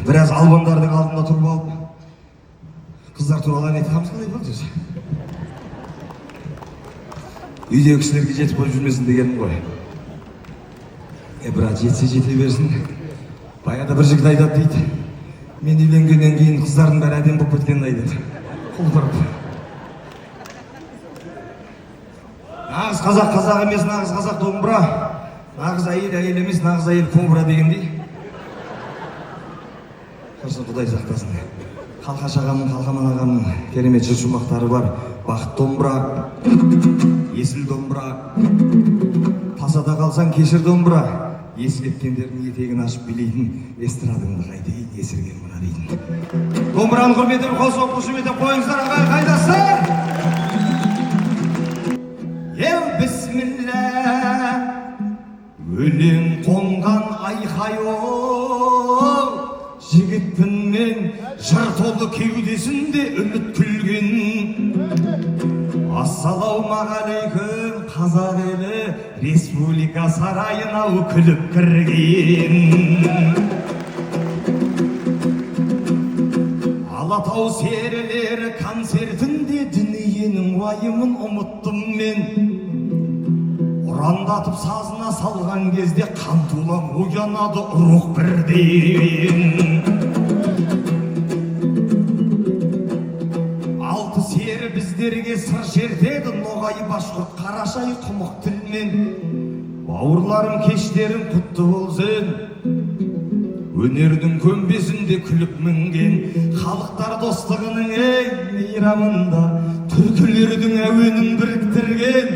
Biraz albandардың алдында тұрып алып, қыздар туралы ән айтқанымыз қалай болды өзі? Үйдегі кісілерге жетіп қойып жүрмесін дегенім ғой. Брат, жетсе жете берсін. Баяғыда бір жігіт айтады дейді. Мен үйленгеннен кейін қыздардың бәрі әдемі болып кеткенін айтады. Құлдырып. Нағыз қазақ емес, нағыз қазақ домбыра. Нағыз әйел емес, нағыз әйел кобра дегендей. Құрсын Құдай сақтасын. Қалқаш ағамның, Қалқаман ағамның керемет жыр шумақтары бар. Бақыт домбыра, есіл домбыра, тасада қалсаң кешір домбыра. Ескерткендердің етегін ашып билейтін, эстрадыңды қайтейін, есірген мына дейтін. Домбыраны құрметіп, қол соғып қошеметтеп қойыңыздар, ағай, қайдасыздар? Ел бісміллә, өлең қонған айқай-оу, жігітпін мен жыр толы кеудесінде үміт күлген. Ассалаумағалейкум, қазақ елі республика сарайына күліп кірген. Алатау серілері концертінде дүниенің уайымын ұмыттым мен. Ұрандатып сазына салған кезде қан тулап оянады рух бірден. Алты сері біздерге сыр шертеді, ноғай башқұрт қарашай құмық тілмен. Бауырларым кештерің құтты болсын, өнердің көмбесінде күліп мінген. Халықтар достығының ей мейрамында түркілердің әуенін біріктірген.